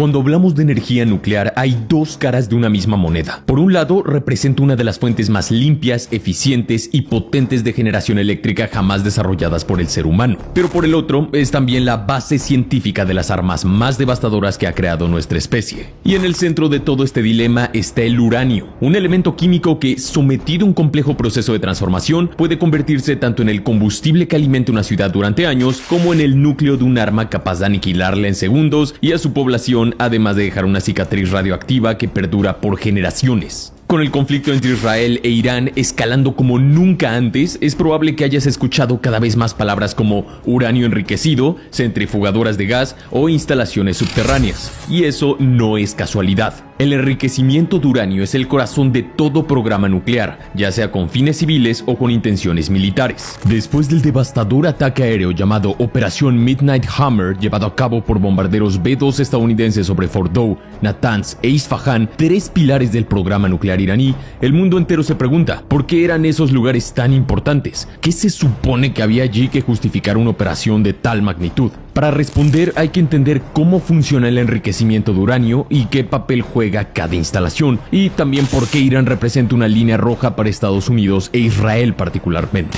Cuando hablamos de energía nuclear, hay dos caras de una misma moneda. Por un lado, representa una de las fuentes más limpias, eficientes y potentes de generación eléctrica jamás desarrolladas por el ser humano. Pero por el otro, es también la base científica de las armas más devastadoras que ha creado nuestra especie. Y en el centro de todo este dilema está el uranio, un elemento químico que, sometido a un complejo proceso de transformación, puede convertirse tanto en el combustible que alimenta una ciudad durante años, como en el núcleo de un arma capaz de aniquilarla en segundos y a su población, además de dejar una cicatriz radioactiva que perdura por generaciones. Con el conflicto entre Israel e Irán escalando como nunca antes, es probable que hayas escuchado cada vez más palabras como uranio enriquecido, centrifugadoras de gas o instalaciones subterráneas. Y eso no es casualidad. El enriquecimiento de uranio es el corazón de todo programa nuclear, ya sea con fines civiles o con intenciones militares. Después del devastador ataque aéreo llamado Operación Midnight Hammer, llevado a cabo por bombarderos B-2 estadounidenses sobre Fordow, Natanz e Isfahan, tres pilares del programa nuclear iraní, el mundo entero se pregunta, ¿por qué eran esos lugares tan importantes? ¿Qué se supone que había allí que justificara una operación de tal magnitud? Para responder hay que entender cómo funciona el enriquecimiento de uranio y qué papel juega cada instalación, y también por qué Irán representa una línea roja para Estados Unidos e Israel particularmente.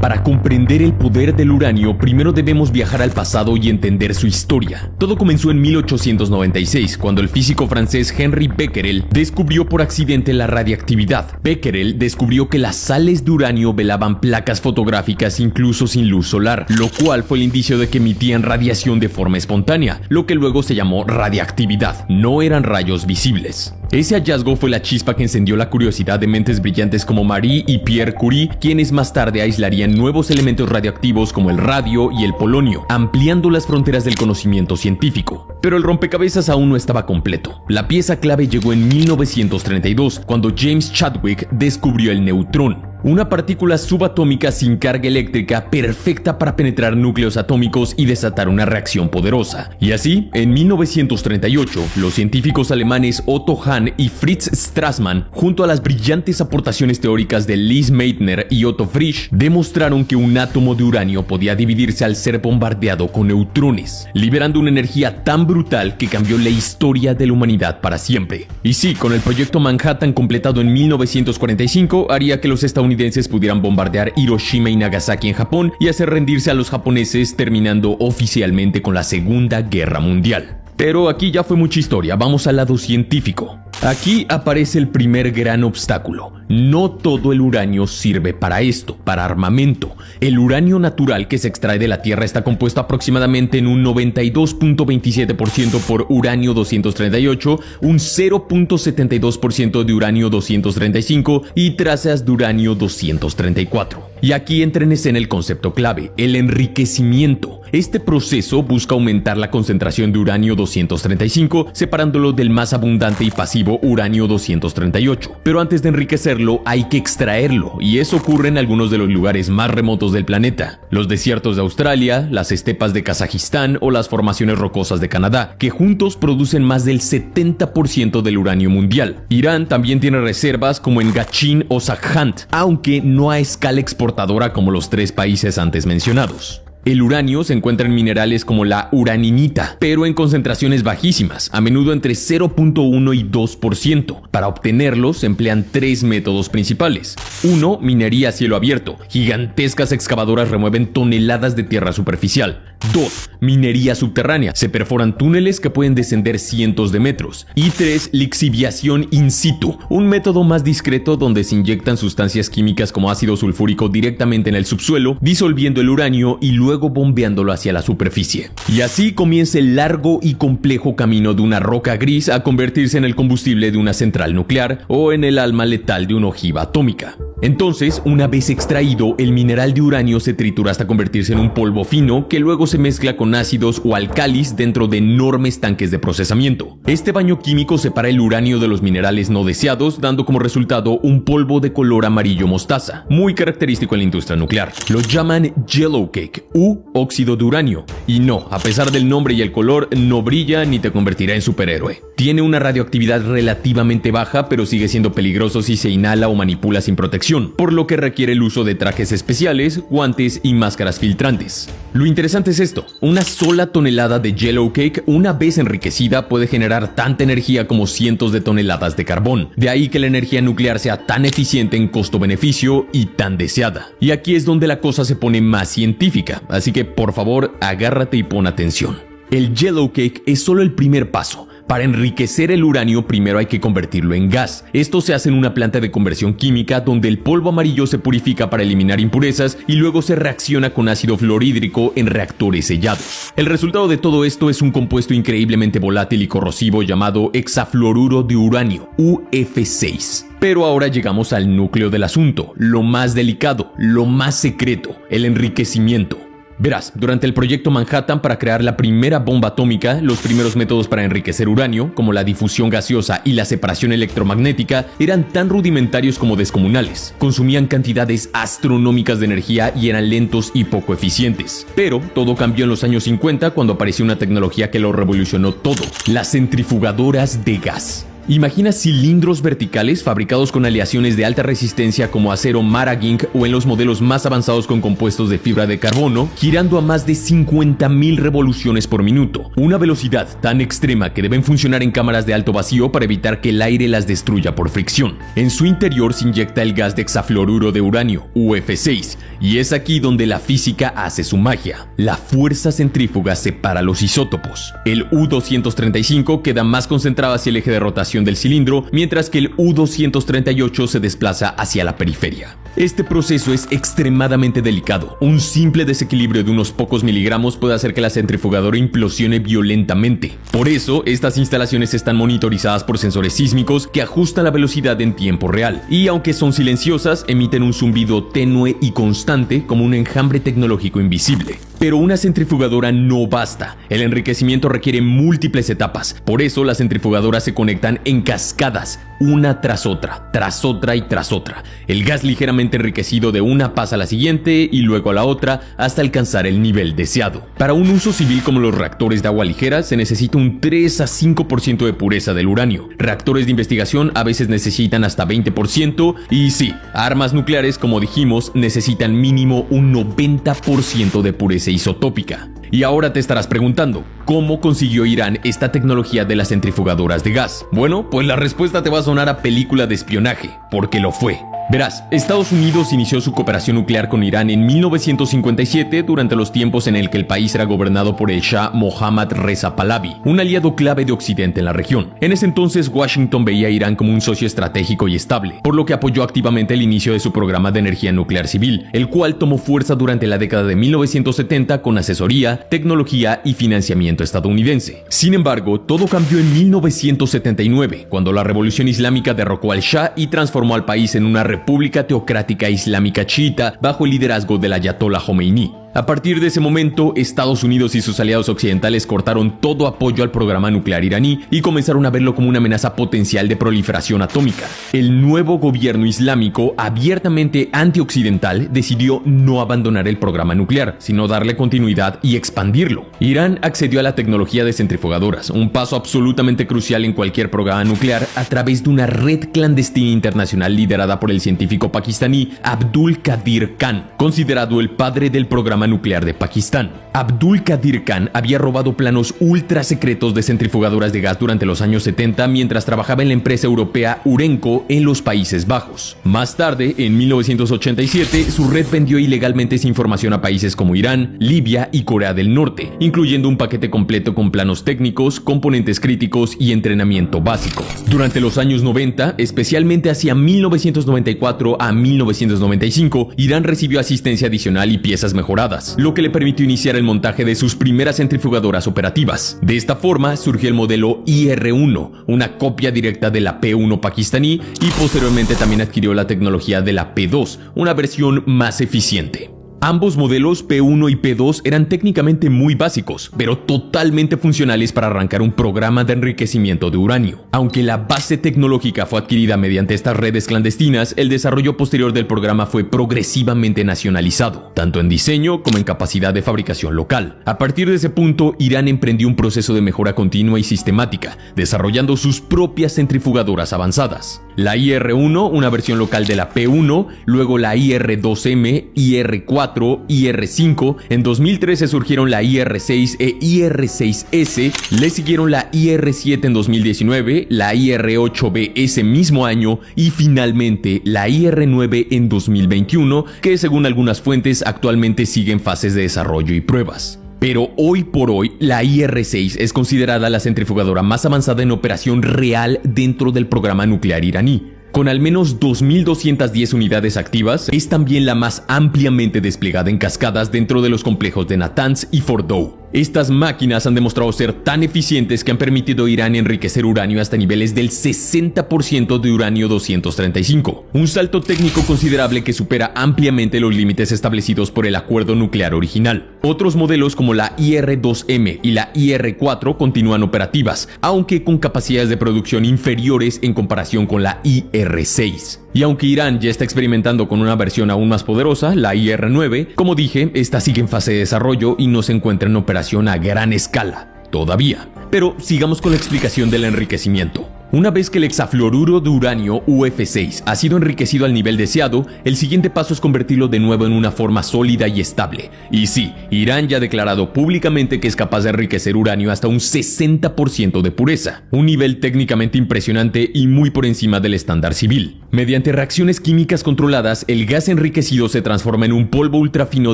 Para comprender el poder del uranio, primero debemos viajar al pasado y entender su historia. Todo comenzó en 1896, cuando el físico francés Henri Becquerel descubrió por accidente la radiactividad. Becquerel descubrió que las sales de uranio velaban placas fotográficas incluso sin luz solar, lo cual fue el indicio de que emitían radiación de forma espontánea, lo que luego se llamó radiactividad. No eran rayos visibles. Ese hallazgo fue la chispa que encendió la curiosidad de mentes brillantes como Marie y Pierre Curie, quienes más tarde aislarían nuevos elementos radioactivos como el radio y el polonio, ampliando las fronteras del conocimiento científico. Pero el rompecabezas aún no estaba completo. La pieza clave llegó en 1932, cuando James Chadwick descubrió el neutrón, una partícula subatómica sin carga eléctrica perfecta para penetrar núcleos atómicos y desatar una reacción poderosa. Y así, en 1938, los científicos alemanes Otto Hahn y Fritz Strassmann, junto a las brillantes aportaciones teóricas de Lise Meitner y Otto Frisch, demostraron que un átomo de uranio podía dividirse al ser bombardeado con neutrones, liberando una energía tan brutal que cambió la historia de la humanidad para siempre. Y sí, con el proyecto Manhattan completado en 1945, haría que los estadounidenses pudieran bombardear Hiroshima y Nagasaki en Japón y hacer rendirse a los japoneses, terminando oficialmente con la Segunda Guerra Mundial. Pero aquí ya fue mucha historia, vamos al lado científico. Aquí aparece el primer gran obstáculo. No todo el uranio sirve para esto, para armamento. El uranio natural que se extrae de la Tierra está compuesto aproximadamente en un 92.27% por uranio 238, un 0.72% de uranio 235 y trazas de uranio 234. Y aquí entra en escena el concepto clave, el enriquecimiento. Este proceso busca aumentar la concentración de uranio 235, separándolo del más abundante y pasivo uranio 238. Pero antes de enriquecerlo, hay que extraerlo, y eso ocurre en algunos de los lugares más remotos del planeta. Los desiertos de Australia, las estepas de Kazajistán o las formaciones rocosas de Canadá, que juntos producen más del 70% del uranio mundial. Irán también tiene reservas como en Gachin o Sakhant, aunque no a escala exportadora como los tres países antes mencionados. El uranio se encuentra en minerales como la uraninita, pero en concentraciones bajísimas, a menudo entre 0.1 y 2%. Para obtenerlos se emplean tres métodos principales. 1. Minería a cielo abierto. Gigantescas excavadoras remueven toneladas de tierra superficial. 2. Minería subterránea. Se perforan túneles que pueden descender cientos de metros. Y 3. Lixiviación in situ. Un método más discreto donde se inyectan sustancias químicas como ácido sulfúrico directamente en el subsuelo, disolviendo el uranio y luego bombeándolo hacia la superficie. Y así comienza el largo y complejo camino de una roca gris a convertirse en el combustible de una central nuclear o en el alma letal de una ojiva atómica. Entonces, una vez extraído, el mineral de uranio se tritura hasta convertirse en un polvo fino que luego se mezcla con ácidos o alcalis dentro de enormes tanques de procesamiento. Este baño químico separa el uranio de los minerales no deseados, dando como resultado un polvo de color amarillo mostaza, muy característico en la industria nuclear. Lo llaman yellow cake u óxido de uranio. Y no, a pesar del nombre y el color, no brilla ni te convertirá en superhéroe. Tiene una radioactividad relativamente baja, pero sigue siendo peligroso si se inhala o manipula sin protección, fricción, por lo que requiere el uso de trajes especiales, guantes y máscaras filtrantes. Lo interesante es esto: una sola tonelada de Yellow Cake, una vez enriquecida, puede generar tanta energía como cientos de toneladas de carbón. De ahí que la energía nuclear sea tan eficiente en costo-beneficio y tan deseada. Y aquí es donde la cosa se pone más científica, así que por favor agárrate y pon atención. El Yellow Cake es solo el primer paso. Para enriquecer el uranio, primero hay que convertirlo en gas. Esto se hace en una planta de conversión química donde el polvo amarillo se purifica para eliminar impurezas y luego se reacciona con ácido fluorhídrico en reactores sellados. El resultado de todo esto es un compuesto increíblemente volátil y corrosivo llamado hexafluoruro de uranio, UF6. Pero ahora llegamos al núcleo del asunto, lo más delicado, lo más secreto: el enriquecimiento. Verás, durante el proyecto Manhattan para crear la primera bomba atómica, los primeros métodos para enriquecer uranio, como la difusión gaseosa y la separación electromagnética, eran tan rudimentarios como descomunales. Consumían cantidades astronómicas de energía y eran lentos y poco eficientes. Pero todo cambió en los años 50 cuando apareció una tecnología que lo revolucionó todo: las centrifugadoras de gas. Imagina cilindros verticales fabricados con aleaciones de alta resistencia como acero Maraging o en los modelos más avanzados con compuestos de fibra de carbono, girando a más de 50.000 revoluciones por minuto. Una velocidad tan extrema que deben funcionar en cámaras de alto vacío para evitar que el aire las destruya por fricción. En su interior se inyecta el gas de hexafluoruro de uranio, UF6, y es aquí donde la física hace su magia. La fuerza centrífuga separa los isótopos. El U-235 queda más concentrado hacia el eje de rotación del cilindro, mientras que el U-238 se desplaza hacia la periferia. Este proceso es extremadamente delicado. Un simple desequilibrio de unos pocos miligramos puede hacer que la centrifugadora implosione violentamente. Por eso, estas instalaciones están monitorizadas por sensores sísmicos que ajustan la velocidad en tiempo real. Y aunque son silenciosas, emiten un zumbido tenue y constante como un enjambre tecnológico invisible. Pero una centrifugadora no basta. El enriquecimiento requiere múltiples etapas. Por eso las centrifugadoras se conectan en cascadas, una tras otra y tras otra. El gas ligeramente enriquecido de una pasa a la siguiente y luego a la otra hasta alcanzar el nivel deseado. Para un uso civil como los reactores de agua ligera se necesita un 3 a 5% de pureza del uranio. Reactores de investigación a veces necesitan hasta 20% y sí, armas nucleares, como dijimos, necesitan mínimo un 90% de pureza isotópica. Y ahora te estarás preguntando, ¿cómo consiguió Irán esta tecnología de las centrifugadoras de gas? Bueno, pues la respuesta te va a sonar a película de espionaje, porque lo fue. Verás, Estados Unidos inició su cooperación nuclear con Irán en 1957 durante los tiempos en el que el país era gobernado por el Shah Mohammad Reza Pahlavi, un aliado clave de Occidente en la región. En ese entonces, Washington veía a Irán como un socio estratégico y estable, por lo que apoyó activamente el inicio de su programa de energía nuclear civil, el cual tomó fuerza durante la década de 1970 con asesoría, tecnología y financiamiento estadounidense. Sin embargo, todo cambió en 1979, cuando la revolución islámica derrocó al Shah y transformó al país en una república teocrática islámica chiita bajo el liderazgo del Ayatollah Jomeini. A partir de ese momento, Estados Unidos y sus aliados occidentales cortaron todo apoyo al programa nuclear iraní y comenzaron a verlo como una amenaza potencial de proliferación atómica. El nuevo gobierno islámico, abiertamente antioccidental, decidió no abandonar el programa nuclear, sino darle continuidad y expandirlo. Irán accedió a la tecnología de centrifugadoras, un paso absolutamente crucial en cualquier programa nuclear, a través de una red clandestina internacional liderada por el científico pakistaní Abdul Qadir Khan, considerado el padre del programa nuclear de Pakistán. Abdul Qadir Khan había robado planos ultra secretos de centrifugadoras de gas durante los años 70 mientras trabajaba en la empresa europea Urenco en los Países Bajos. Más tarde, en 1987, su red vendió ilegalmente esa información a países como Irán, Libia y Corea del Norte, incluyendo un paquete completo con planos técnicos, componentes críticos y entrenamiento básico. Durante los años 90, especialmente hacia 1994 a 1995, Irán recibió asistencia adicional y piezas mejoradas, lo que le permitió iniciar el montaje de sus primeras centrifugadoras operativas. De esta forma surgió el modelo IR-1, una copia directa de la P-1 pakistaní, y posteriormente también adquirió la tecnología de la P-2, una versión más eficiente. Ambos modelos P1 y P2 eran técnicamente muy básicos, pero totalmente funcionales para arrancar un programa de enriquecimiento de uranio. Aunque la base tecnológica fue adquirida mediante estas redes clandestinas, el desarrollo posterior del programa fue progresivamente nacionalizado, tanto en diseño como en capacidad de fabricación local. A partir de ese punto, Irán emprendió un proceso de mejora continua y sistemática, desarrollando sus propias centrifugadoras avanzadas. La IR-1, una versión local de la P1, luego la IR-2M, IR-4, IR-5, en 2013 surgieron la IR-6 e IR-6S, le siguieron la IR-7 en 2019, la IR-8B ese mismo año y finalmente la IR-9 en 2021, que según algunas fuentes actualmente sigue en fases de desarrollo y pruebas. Pero hoy por hoy, la IR-6 es considerada la centrifugadora más avanzada en operación real dentro del programa nuclear iraní. Con al menos 2.210 unidades activas, es también la más ampliamente desplegada en cascadas dentro de los complejos de Natanz y Fordow. Estas máquinas han demostrado ser tan eficientes que han permitido a Irán enriquecer uranio hasta niveles del 60% de uranio 235, un salto técnico considerable que supera ampliamente los límites establecidos por el acuerdo nuclear original. Otros modelos como la IR-2M y la IR-4 continúan operativas, aunque con capacidades de producción inferiores en comparación con la IR-6. Y aunque Irán ya está experimentando con una versión aún más poderosa, la IR-9, como dije, esta sigue en fase de desarrollo y no se encuentra en operación a gran escala, todavía. Pero sigamos con la explicación del enriquecimiento. Una vez que el hexafluoruro de uranio UF6 ha sido enriquecido al nivel deseado, el siguiente paso es convertirlo de nuevo en una forma sólida y estable. Y sí, Irán ya ha declarado públicamente que es capaz de enriquecer uranio hasta un 60% de pureza, un nivel técnicamente impresionante y muy por encima del estándar civil. Mediante reacciones químicas controladas, el gas enriquecido se transforma en un polvo ultrafino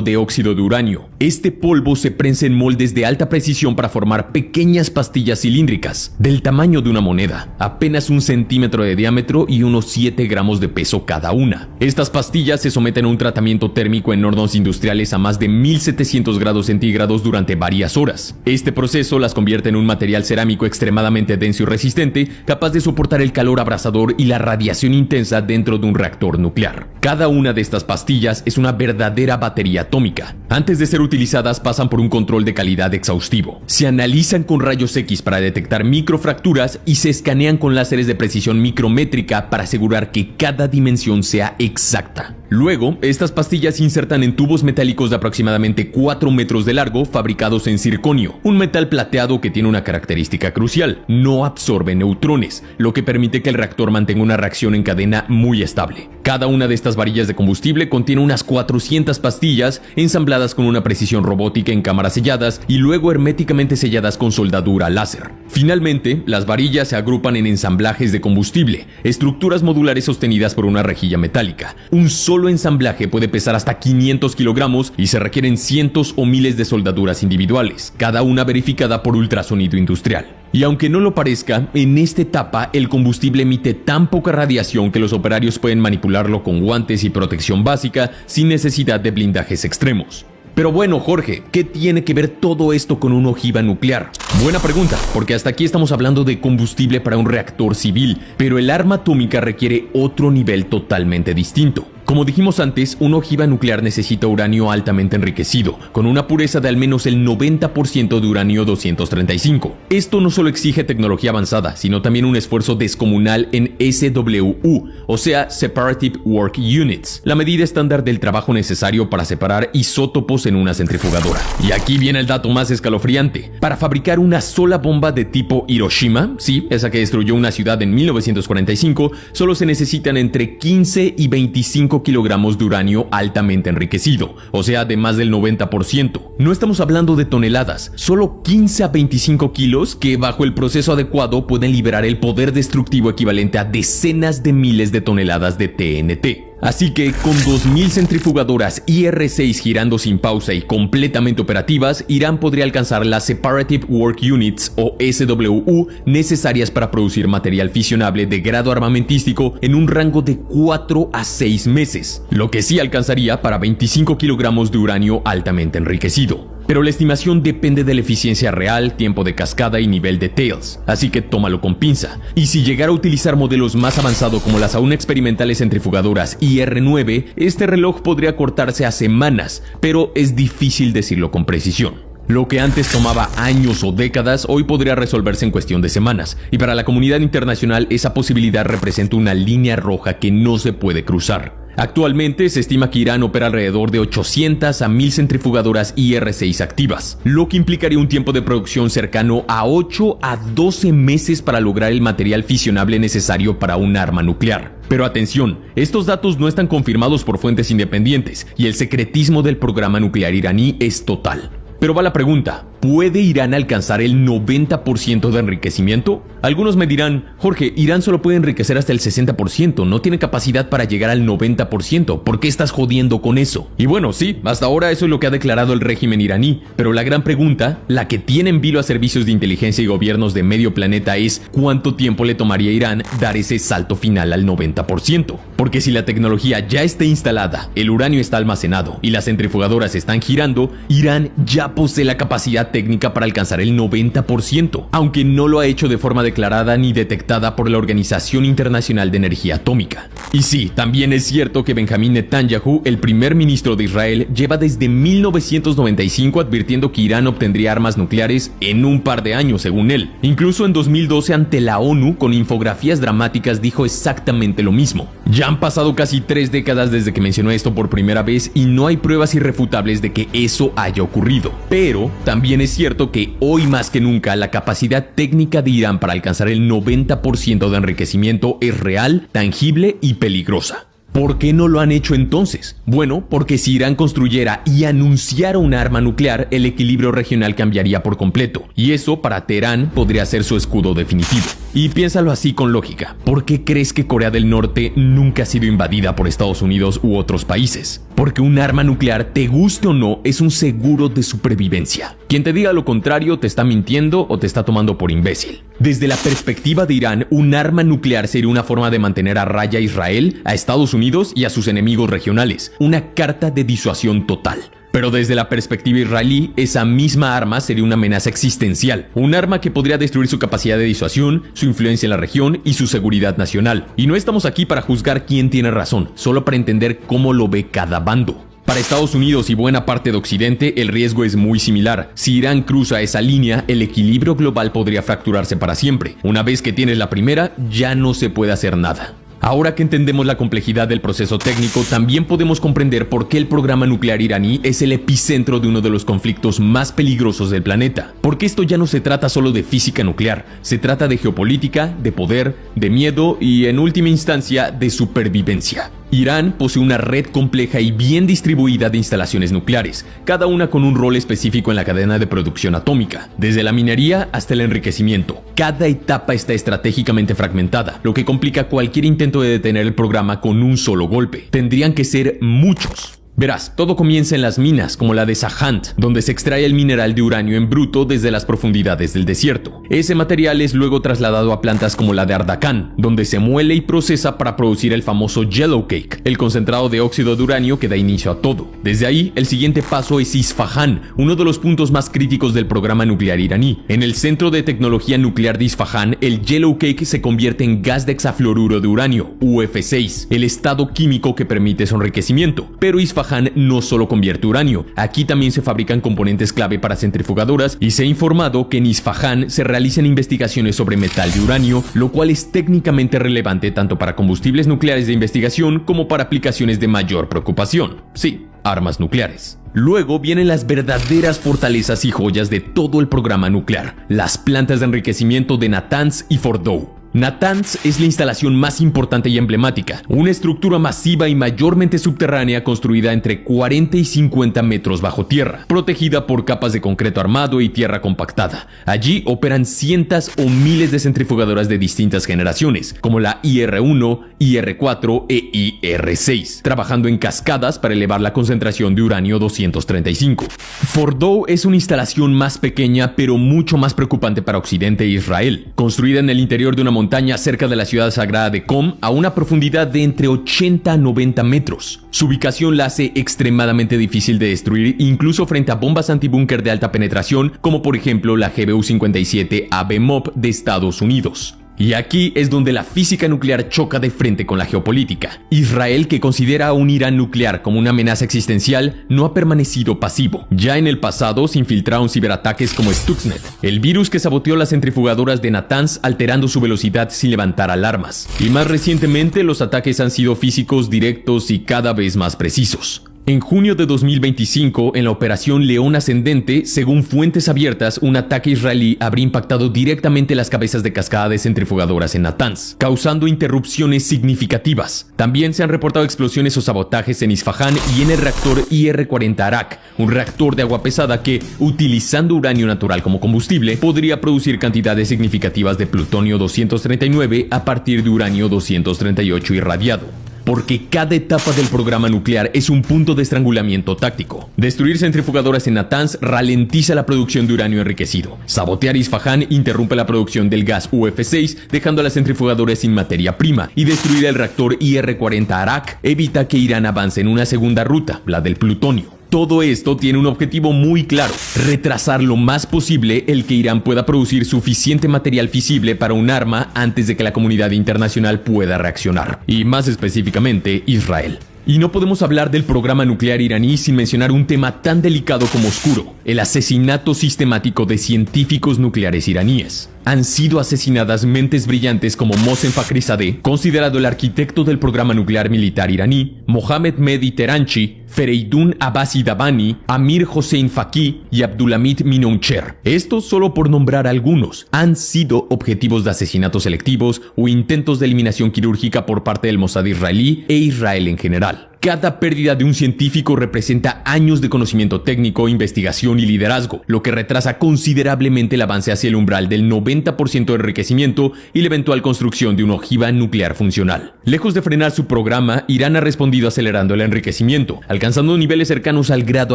de óxido de uranio. Este polvo se prensa en moldes de alta precisión para formar pequeñas pastillas cilíndricas, del tamaño de una moneda, apenas 1 centímetro de diámetro y unos 7 gramos de peso cada una. Estas pastillas se someten a un tratamiento térmico en hornos industriales a más de 1700 grados centígrados durante varias horas. Este proceso las convierte en un material cerámico extremadamente denso y resistente, capaz de soportar el calor abrasador y la radiación intensa dentro de un reactor nuclear. Cada una de estas pastillas es una verdadera batería atómica. Antes de ser utilizadas pasan por un control de calidad exhaustivo. Se analizan con rayos X para detectar microfracturas y se escanean con láseres de precisión micrométrica para asegurar que cada dimensión sea exacta. Luego, estas pastillas se insertan en tubos metálicos de aproximadamente 4 metros de largo fabricados en circonio, un metal plateado que tiene una característica crucial: no absorbe neutrones, lo que permite que el reactor mantenga una reacción en cadena muy estable. Cada una de estas varillas de combustible contiene unas 400 pastillas ensambladas con una precisión robótica en cámaras selladas y luego herméticamente selladas con soldadura láser. Finalmente, las varillas se agrupan en ensamblajes de combustible, estructuras modulares sostenidas por una rejilla metálica. Un solo ensamblaje puede pesar hasta 500 kilogramos y se requieren cientos o miles de soldaduras individuales, cada una verificada por ultrasonido industrial. Y aunque no lo parezca, en esta etapa el combustible emite tan poca radiación que los operarios pueden manipularlo con guantes y protección básica sin necesidad de blindajes extremos. Pero bueno, Jorge, ¿qué tiene que ver todo esto con una ojiva nuclear? Buena pregunta, porque hasta aquí estamos hablando de combustible para un reactor civil, pero el arma atómica requiere otro nivel totalmente distinto. Como dijimos antes, una ojiva nuclear necesita uranio altamente enriquecido, con una pureza de al menos el 90% de uranio 235. Esto no solo exige tecnología avanzada, sino también un esfuerzo descomunal en SWU, o sea, Separative Work Units, la medida estándar del trabajo necesario para separar isótopos en una centrifugadora. Y aquí viene el dato más escalofriante. Para fabricar una sola bomba de tipo Hiroshima, sí, esa que destruyó una ciudad en 1945, solo se necesitan entre 15 y 25 kilogramos de uranio altamente enriquecido, o sea, de más del 90%. No estamos hablando de toneladas, solo 15 a 25 kilos que bajo el proceso adecuado pueden liberar el poder destructivo equivalente a decenas de miles de toneladas de TNT. Así que con 2000 centrifugadoras IR-6 girando sin pausa y completamente operativas, Irán podría alcanzar las Separative Work Units o SWU necesarias para producir material fisionable de grado armamentístico en un rango de 4 a 6 meses, lo que sí alcanzaría para 25 kilogramos de uranio altamente enriquecido. Pero la estimación depende de la eficiencia real, tiempo de cascada y nivel de tails, así que tómalo con pinza. Y si llegara a utilizar modelos más avanzados como las aún experimentales centrifugadoras IR9, este reloj podría cortarse a semanas, pero es difícil decirlo con precisión. Lo que antes tomaba años o décadas, hoy podría resolverse en cuestión de semanas, y para la comunidad internacional esa posibilidad representa una línea roja que no se puede cruzar. Actualmente se estima que Irán opera alrededor de 800 a 1000 centrifugadoras IR6 activas, lo que implicaría un tiempo de producción cercano a 8 a 12 meses para lograr el material fisionable necesario para un arma nuclear. Pero atención, estos datos no están confirmados por fuentes independientes y el secretismo del programa nuclear iraní es total. Pero va la pregunta, ¿puede Irán alcanzar el 90% de enriquecimiento? Algunos me dirán, Jorge, Irán solo puede enriquecer hasta el 60%, no tiene capacidad para llegar al 90%, ¿por qué estás jodiendo con eso? Y bueno, sí, hasta ahora eso es lo que ha declarado el régimen iraní, pero la gran pregunta, la que tiene en vilo a servicios de inteligencia y gobiernos de medio planeta es, ¿cuánto tiempo le tomaría a Irán dar ese salto final al 90%? Porque si la tecnología ya está instalada, el uranio está almacenado y las centrifugadoras están girando, Irán ya posee la capacidad técnica para alcanzar el 90%, aunque no lo ha hecho de forma declarada ni detectada por la Organización Internacional de Energía Atómica. Y sí, también es cierto que Benjamín Netanyahu, el primer ministro de Israel, lleva desde 1995 advirtiendo que Irán obtendría armas nucleares en un par de años, según él. Incluso en 2012 ante la ONU, con infografías dramáticas, dijo exactamente lo mismo. Ya han pasado casi 3 décadas desde que mencionó esto por primera vez y no hay pruebas irrefutables de que eso haya ocurrido. Pero también es cierto que hoy más que nunca la capacidad técnica de Irán para alcanzar el 90% de enriquecimiento es real, tangible y peligrosa. ¿Por qué no lo han hecho entonces? Bueno, porque si Irán construyera y anunciara un arma nuclear, el equilibrio regional cambiaría por completo, y eso para Teherán podría ser su escudo definitivo. Y piénsalo así con lógica, ¿por qué crees que Corea del Norte nunca ha sido invadida por Estados Unidos u otros países? Porque un arma nuclear, te guste o no, es un seguro de supervivencia. Quien te diga lo contrario te está mintiendo o te está tomando por imbécil. Desde la perspectiva de Irán, un arma nuclear sería una forma de mantener a raya a Israel, a Estados Unidos y a sus enemigos regionales, una carta de disuasión total. Pero desde la perspectiva israelí, esa misma arma sería una amenaza existencial, un arma que podría destruir su capacidad de disuasión, su influencia en la región y su seguridad nacional. Y no estamos aquí para juzgar quién tiene razón, solo para entender cómo lo ve cada bando. Para Estados Unidos y buena parte de Occidente, el riesgo es muy similar. Si Irán cruza esa línea, el equilibrio global podría fracturarse para siempre. Una vez que tienes la primera, ya no se puede hacer nada. Ahora que entendemos la complejidad del proceso técnico, también podemos comprender por qué el programa nuclear iraní es el epicentro de uno de los conflictos más peligrosos del planeta. Porque esto ya no se trata solo de física nuclear, se trata de geopolítica, de poder, de miedo y, en última instancia, de supervivencia. Irán posee una red compleja y bien distribuida de instalaciones nucleares, cada una con un rol específico en la cadena de producción atómica, desde la minería hasta el enriquecimiento. Cada etapa está estratégicamente fragmentada, lo que complica cualquier intento de detener el programa con un solo golpe. Tendrían que ser muchos. Verás, todo comienza en las minas, como la de Sahand, donde se extrae el mineral de uranio en bruto desde las profundidades del desierto. Ese material es luego trasladado a plantas como la de Ardakan, donde se muele y procesa para producir el famoso Yellow Cake, el concentrado de óxido de uranio que da inicio a todo. Desde ahí, el siguiente paso es Isfahán, uno de los puntos más críticos del programa nuclear iraní. En el Centro de Tecnología Nuclear de Isfahán, el Yellow Cake se convierte en gas de hexafluoruro de uranio, UF6, el estado químico que permite su enriquecimiento. Pero Isfahán no solo convierte uranio, aquí también se fabrican componentes clave para centrifugadoras y se ha informado que en Isfahán se realizan investigaciones sobre metal de uranio, lo cual es técnicamente relevante tanto para combustibles nucleares de investigación como para aplicaciones de mayor preocupación. Sí, armas nucleares. Luego vienen las verdaderas fortalezas y joyas de todo el programa nuclear, las plantas de enriquecimiento de Natanz y Fordow. Natanz es la instalación más importante y emblemática, una estructura masiva y mayormente subterránea construida entre 40 y 50 metros bajo tierra, protegida por capas de concreto armado y tierra compactada. Allí operan cientos o miles de centrifugadoras de distintas generaciones, como la IR-1, IR-4 e IR-6, trabajando en cascadas para elevar la concentración de uranio 235. Fordow es una instalación más pequeña pero mucho más preocupante para Occidente e Israel, construida en el interior de una montaña cerca de la ciudad sagrada de Qom a una profundidad de entre 80 a 90 metros. Su ubicación la hace extremadamente difícil de destruir, incluso frente a bombas antibúnker de alta penetración, como por ejemplo la GBU-57 ABMOB de Estados Unidos. Y aquí es donde la física nuclear choca de frente con la geopolítica. Israel, que considera a un Irán nuclear como una amenaza existencial, no ha permanecido pasivo. Ya en el pasado se infiltraron ciberataques como Stuxnet, el virus que saboteó las centrifugadoras de Natanz alterando su velocidad sin levantar alarmas. Y más recientemente los ataques han sido físicos, directos y cada vez más precisos. En junio de 2025, en la operación León Ascendente, según fuentes abiertas, un ataque israelí habría impactado directamente las cabezas de cascada de centrifugadoras en Natanz, causando interrupciones significativas. También se han reportado explosiones o sabotajes en Isfahán y en el reactor IR-40 Arak, un reactor de agua pesada que, utilizando uranio natural como combustible, podría producir cantidades significativas de plutonio 239 a partir de uranio 238 irradiado. Porque cada etapa del programa nuclear es un punto de estrangulamiento táctico. Destruir centrifugadoras en Natanz ralentiza la producción de uranio enriquecido. Sabotear Isfahán interrumpe la producción del gas UF6, dejando a las centrifugadoras sin materia prima. Y destruir el reactor IR-40 Arak evita que Irán avance en una segunda ruta, la del plutonio. Todo esto tiene un objetivo muy claro: retrasar lo más posible el que Irán pueda producir suficiente material fisible para un arma antes de que la comunidad internacional pueda reaccionar, y más específicamente Israel. Y no podemos hablar del programa nuclear iraní sin mencionar un tema tan delicado como oscuro: el asesinato sistemático de científicos nucleares iraníes. Han sido asesinadas mentes brillantes como Mohsen Fakhrizadeh, considerado el arquitecto del programa nuclear militar iraní, Mohammad Mehdi Teranchi, Fereydun Abbasi Dabani, Amir Hossein Faqih y Abdulhamid Minouchehr. Estos, solo por nombrar algunos, han sido objetivos de asesinatos selectivos o intentos de eliminación quirúrgica por parte del Mossad israelí e Israel en general. Cada pérdida de un científico representa años de conocimiento técnico, investigación y liderazgo, lo que retrasa considerablemente el avance hacia el umbral del 90% de enriquecimiento y la eventual construcción de una ojiva nuclear funcional. Lejos de frenar su programa, Irán ha respondido acelerando el enriquecimiento, alcanzando niveles cercanos al grado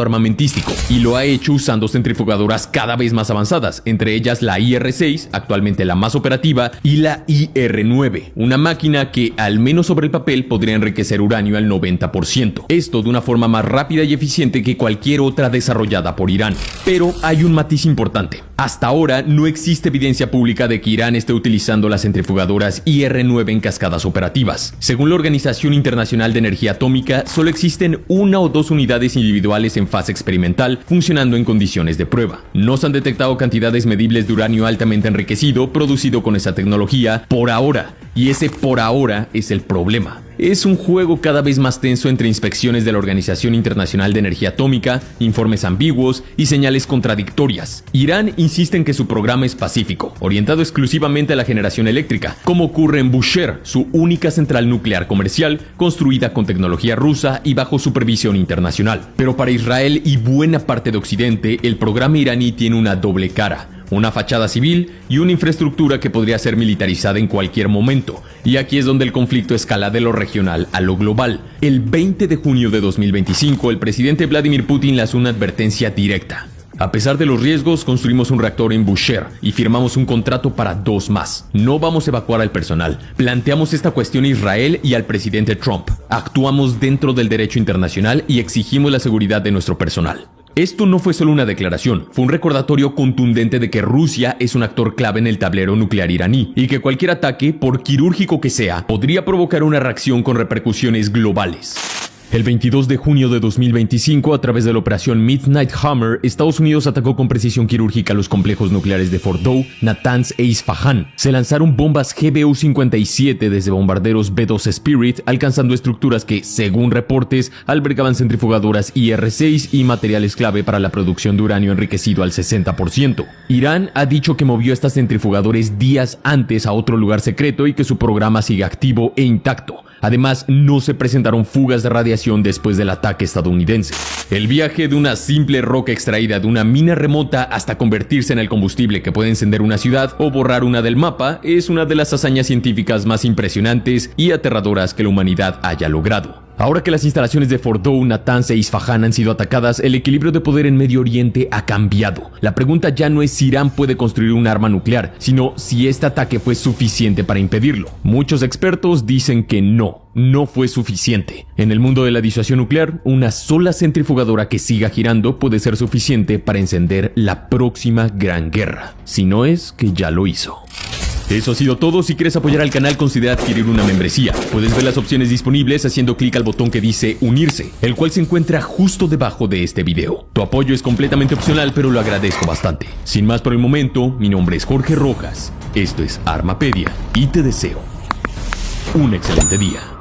armamentístico, y lo ha hecho usando centrifugadoras cada vez más avanzadas, entre ellas la IR-6, actualmente la más operativa, y la IR-9, una máquina que, al menos sobre el papel, podría enriquecer uranio al 90%. Esto de una forma más rápida y eficiente que cualquier otra desarrollada por Irán. Pero hay un matiz importante. Hasta ahora no existe evidencia pública de que Irán esté utilizando las centrifugadoras IR-9 en cascadas operativas. Según la Organización Internacional de Energía Atómica, solo existen 1 o 2 unidades individuales en fase experimental funcionando en condiciones de prueba. No se han detectado cantidades medibles de uranio altamente enriquecido producido con esa tecnología por ahora. Y ese por ahora es el problema. Es un juego cada vez más tenso entre inspecciones de la Organización Internacional de Energía Atómica, informes ambiguos y señales contradictorias. Irán insiste en que su programa es pacífico, orientado exclusivamente a la generación eléctrica, como ocurre en Bushehr, su única central nuclear comercial, construida con tecnología rusa y bajo supervisión internacional. Pero para Israel y buena parte de Occidente, el programa iraní tiene una doble cara: una fachada civil y una infraestructura que podría ser militarizada en cualquier momento. Y aquí es donde el conflicto escala de lo regional a lo global. El 20 de junio de 2025, el presidente Vladimir Putin lanzó una advertencia directa: a pesar de los riesgos, construimos un reactor en Bushehr y firmamos un contrato para 2 más. No vamos a evacuar al personal. Planteamos esta cuestión a Israel y al presidente Trump. Actuamos dentro del derecho internacional y exigimos la seguridad de nuestro personal. Esto no fue solo una declaración, fue un recordatorio contundente de que Rusia es un actor clave en el tablero nuclear iraní y que cualquier ataque, por quirúrgico que sea, podría provocar una reacción con repercusiones globales. El 22 de junio de 2025, a través de la operación Midnight Hammer, Estados Unidos atacó con precisión quirúrgica los complejos nucleares de Fordow, Natanz e Isfahán. Se lanzaron bombas GBU-57 desde bombarderos B-2 Spirit, alcanzando estructuras que, según reportes, albergaban centrifugadoras IR-6 y materiales clave para la producción de uranio enriquecido al 60%. Irán ha dicho que movió estas centrifugadores días antes a otro lugar secreto y que su programa sigue activo e intacto. Además, no se presentaron fugas de radiación después del ataque estadounidense. El viaje de una simple roca extraída de una mina remota hasta convertirse en el combustible que puede encender una ciudad o borrar una del mapa es una de las hazañas científicas más impresionantes y aterradoras que la humanidad haya logrado. Ahora que las instalaciones de Fordow, Natanz e Isfahán han sido atacadas, el equilibrio de poder en Medio Oriente ha cambiado. La pregunta ya no es si Irán puede construir un arma nuclear, sino si este ataque fue suficiente para impedirlo. Muchos expertos dicen que no fue suficiente. En el mundo de la disuasión nuclear, una sola centrifugadora que siga girando puede ser suficiente para encender la próxima gran guerra, si no es que ya lo hizo. Eso ha sido todo. Si quieres apoyar al canal, considera adquirir una membresía. Puedes ver las opciones disponibles haciendo clic al botón que dice unirse, el cual se encuentra justo debajo de este video. Tu apoyo es completamente opcional, pero lo agradezco bastante. Sin más por el momento, mi nombre es Jorge Rojas, esto es Armapedia y te deseo un excelente día.